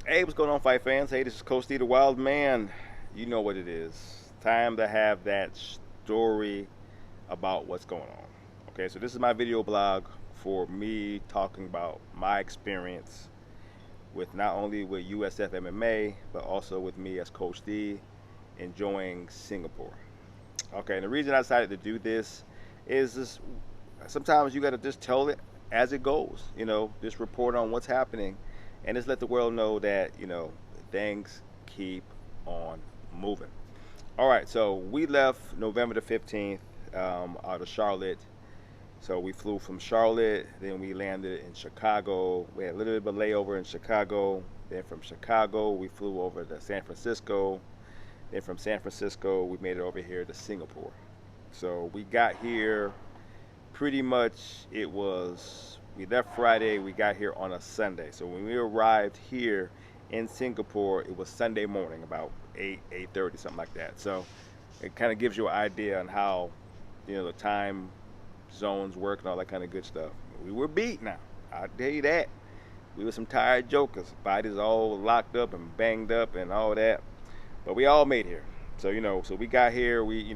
Hey, what's going on, fight fans? Hey, this is Coach D, the Wild Man. You know what it is. Time to have that story about what's going on. Okay, so this is my video blog for me talking about my experience with not only with USF MMA, but also with me as Coach D enjoying Singapore. Okay, and the reason I decided to do this is this, sometimes you got to just tell it as it goes, just report on what's happening and just let the world know that, things keep on moving. All right, so we left November the 15th out of Charlotte. So we flew from Charlotte, then we landed in Chicago. We had a little bit of a layover in Chicago. Then from Chicago, we flew over to San Francisco. Then from San Francisco, we made it over here to Singapore. So we got here pretty much, we left Friday, we got here on a Sunday. So when we arrived here in Singapore, it was Sunday morning, about 8:30, something like that. So it kind of gives you an idea on how, the time zones work and all that kind of good stuff. We were beat now, I'll tell you that. We were some tired jokers, bodies all locked up and banged up and all that. But we all made here. So, so we got here, we,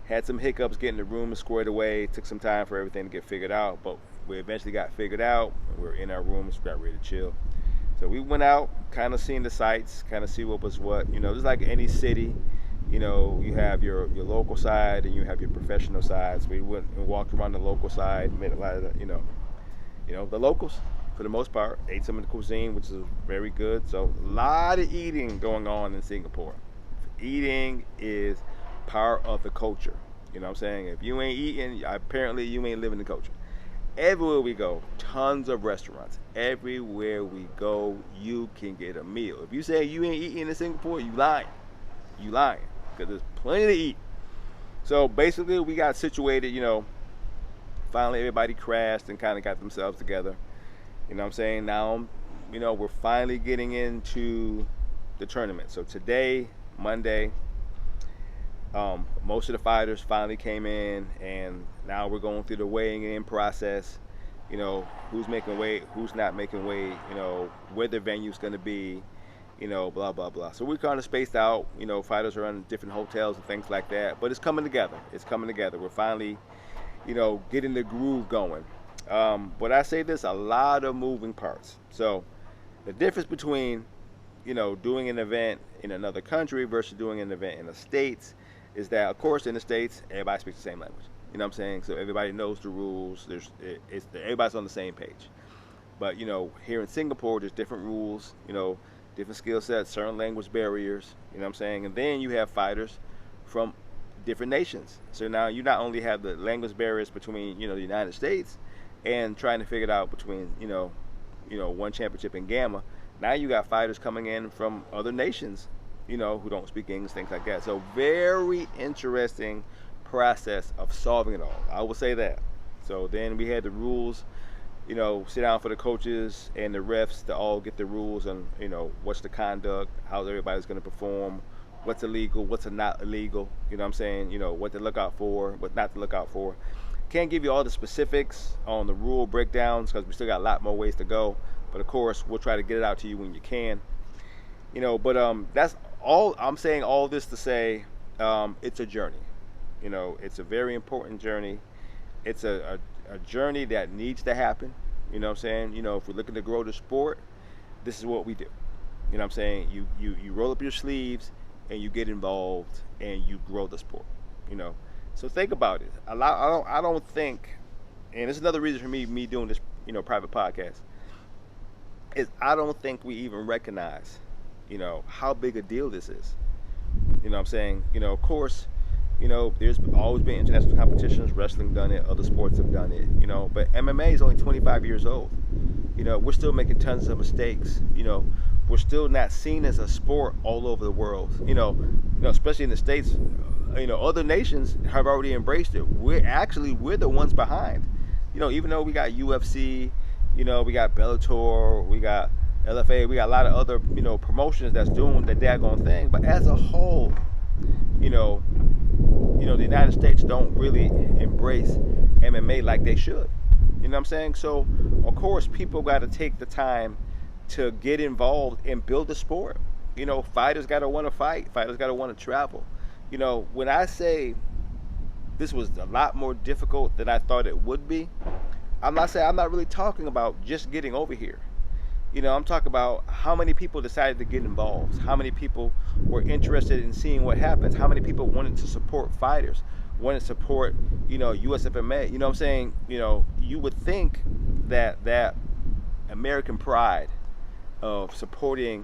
had some hiccups getting the room squared away. Took some time for everything to get figured out, but we eventually got figured out. We were in our rooms, got ready to chill. So we went out, kind of seen the sights, kind of see what was what. Just like any city, you have your local side and you have your professional sides. We went and walked around the local side, made a lot of the locals for the most part. Ate some of the cuisine, which is very good. So a lot of eating going on in Singapore. Eating is part of the culture. You know what I'm saying? If you ain't eating, apparently you ain't living the culture. Everywhere we go, tons of restaurants. Everywhere we go, you can get a meal. If you say you ain't eating in Singapore, you lying. You lying. Because there's plenty to eat. So basically we got situated, finally everybody crashed and kind of got themselves together. You know what I'm saying? Now, we're finally getting into the tournament. So today, Monday, most of the fighters finally came in, and now we're going through the weighing in process. Who's making weight, who's not making weight, where the venue's going to be, blah, blah, blah. So we're kind of spaced out. Fighters are in different hotels and things like that, but it's coming together. It's coming together. We're finally, getting the groove going. But I say this, a lot of moving parts. So the difference between, doing an event in another country versus doing an event in the States is that, of course, in the States, everybody speaks the same language. You know what I'm saying? So everybody knows the rules. Everybody's on the same page. But, here in Singapore, there's different rules, different skill sets, certain language barriers, you know what I'm saying? And then you have fighters from different nations. So now you not only have the language barriers between, the United States and trying to figure it out between, one championship in Gamma. Now you got fighters coming in from other nations, who don't speak English, things like that. So very interesting process of solving it all. I will say that. So then we had the rules, sit down for the coaches and the refs to all get the rules on, what's the conduct, how everybody's going to perform, what's illegal, what's not illegal, you know what I'm saying, what to look out for, what not to look out for. Can't give you all the specifics on the rule breakdowns because we still got a lot more ways to go. But of course, we'll try to get it out to you when you can. But that's all I'm saying. All this to say, it's a journey. It's a very important journey. It's a journey that needs to happen. You know what I'm saying? If we're looking to grow the sport, this is what we do. You know what I'm saying? You roll up your sleeves and you get involved and you grow the sport. So think about it. I don't think, and it's another reason for me doing this, private podcast, is I don't think we even recognize, how big a deal this is. You know what I'm saying? Of course, You know, there's always been international competitions. Wrestling done it. Other sports have done it. You know, but MMA is only 25 years old. You know, we're still making tons of mistakes. You know, we're still not seen as a sport all over the world. Especially in the States. Other nations have already embraced it. We're the ones behind. You know, even though we got UFC, we got Bellator, we got LFA, we got a lot of other promotions that's doing the daggone thing. But as a whole, you know, the United States don't really embrace MMA like they should. You know what I'm saying? So, of course, people got to take the time to get involved and build the sport. Fighters got to want to fight. Fighters got to want to travel. When I say this was a lot more difficult than I thought it would be, I'm not really talking about just getting over here. I'm talking about how many people decided to get involved, how many people were interested in seeing what happens, how many people wanted to support fighters, wanted to support, USFMA. You know what I'm saying? You would think that American pride of supporting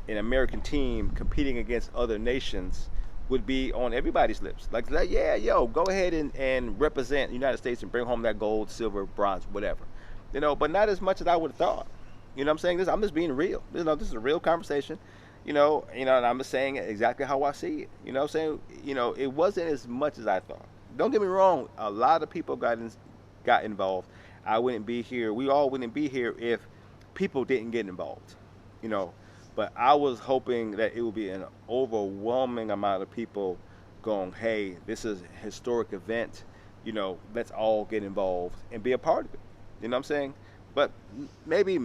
an American team competing against other nations would be on everybody's lips. Like, yeah, go ahead and represent the United States and bring home that gold, silver, bronze, whatever. But not as much as I would have thought. You know what I'm saying? I'm just being real. This is a real conversation. And I'm just saying exactly how I see it. You know what I'm saying? It wasn't as much as I thought. Don't get me wrong. A lot of people got involved. I wouldn't be here. We all wouldn't be here if people didn't get involved. But I was hoping that it would be an overwhelming amount of people going, hey, this is a historic event. Let's all get involved and be a part of it. You know what I'm saying? But maybe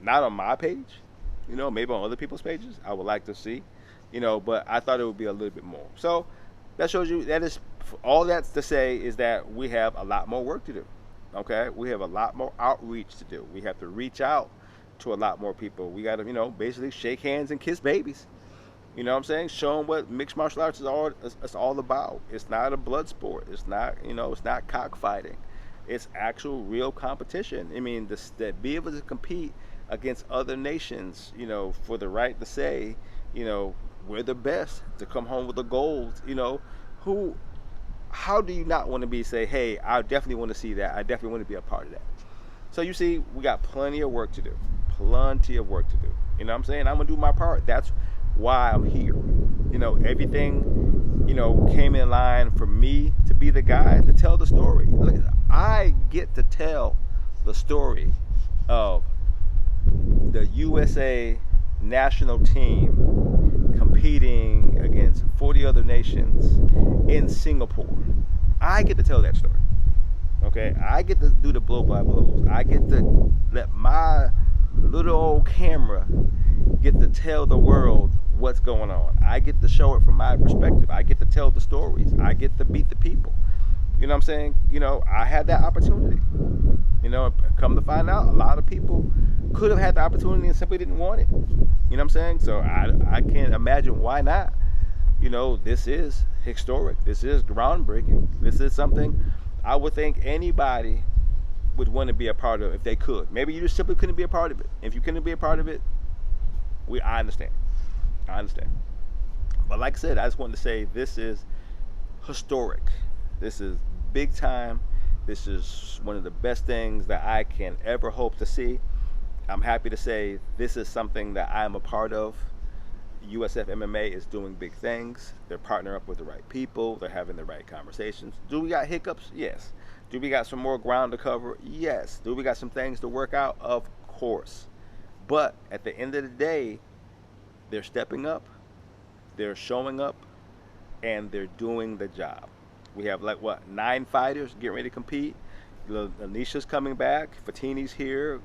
not on my page. Maybe on other people's pages. I would like to see. But I thought it would be a little bit more. So that shows you, that is all that's to say is that we have a lot more work to do. Okay? We have a lot more outreach to do. We have to reach out to a lot more people. We got to, basically shake hands and kiss babies. You know what I'm saying? Show them what mixed martial arts is all about. It's not a blood sport. It's not, it's not cockfighting. It's actual real competition. I mean, that be able to compete against other nations, for the right to say, we're the best, to come home with the gold, how do you not want to say, hey, I definitely want to see that. I definitely want to be a part of that. So you see, we got plenty of work to do. Plenty of work to do. You know what I'm saying? I'm going to do my part. That's why I'm here. Everything, came in line for me to be the guy to tell the story. Look, I get to tell the story of the USA national team competing against 40 other nations in Singapore. I get to tell that story. Okay? I get to do the blow-by-blows. I get to let my little old camera get to tell the world what's going on. I get to show it from my perspective. I get to tell the stories. I get to beat the people. You know what I'm saying? I had that opportunity. Come to find out, a lot of people could have had the opportunity and simply didn't want it. You know what I'm saying? So I can't imagine why not. This is historic. This is groundbreaking. This is something I would think anybody would want to be a part of if they could. Maybe you just simply couldn't be a part of it. If you couldn't be a part of it, I understand. I understand. But like I said, I just wanted to say this is historic. This is big time. This is one of the best things that I can ever hope to see. I'm happy to say this is something that I'm a part of. USF MMA is doing big things. They're partnering up with the right people. They're having the right conversations. Do we got hiccups? Yes. Do we got some more ground to cover? Yes. Do we got some things to work out? Of course. But at the end of the day, they're stepping up, they're showing up, and they're doing the job. We have 9 fighters getting ready to compete. Anisha's coming back. Fatini's here.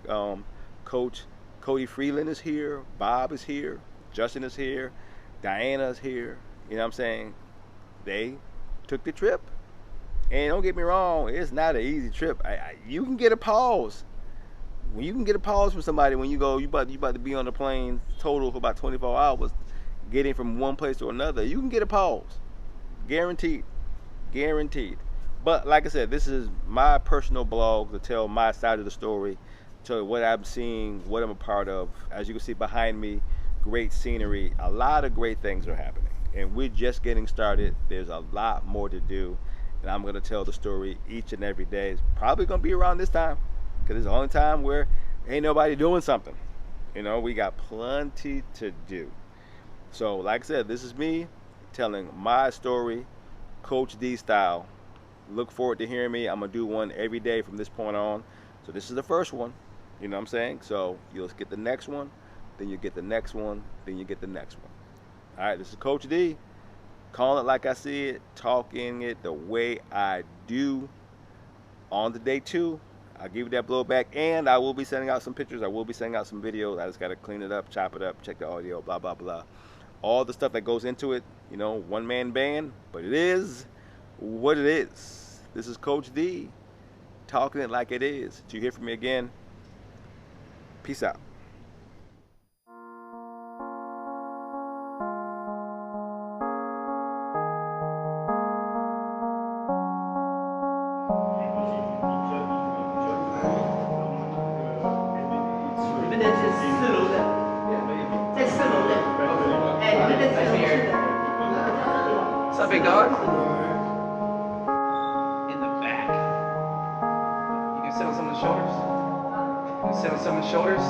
Coach Cody Freeland is here. Bob is here. Justin is here. Diana's here. You know what I'm saying? They took the trip. And don't get me wrong, it's not an easy trip. You can get a pause. When you can get a pause from somebody when you about to be on the plane total for about 24 hours, getting from one place to another, you can get a pause. Guaranteed. Guaranteed. But like I said, this is my personal blog to tell my side of the story, tell you what I'm seeing, what I'm a part of. As you can see behind me, great scenery. A lot of great things are happening. and we're just getting started. There's a lot more to do, and I'm gonna tell the story each and every day. It's probably gonna be around this time, because it's the only time where ain't nobody doing something. You know, we got plenty to do. So, like I said, this is me telling my story, Coach D style. Look forward to hearing me. I'm gonna do one every day from this point on. So this is the first one. You know what I'm saying? So you'll get the next one, then you get the next one, then you get the next one. All right, this is Coach D. Calling it like I see it, talking it the way I do. On to day 2, I'll give you that blowback, and I will be sending out some pictures. I will be sending out some videos. I just got to clean it up, chop it up, check the audio, blah, blah, blah. All the stuff that goes into it, you know, one-man band, but it is what it is. This is Coach D, talking it like it is. Till you hear from me again, peace out. What's up, big dog? In the back. You can sit on someone's shoulders. You can sit on someone's shoulders.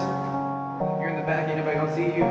You're in the back, ain't nobody gonna see you.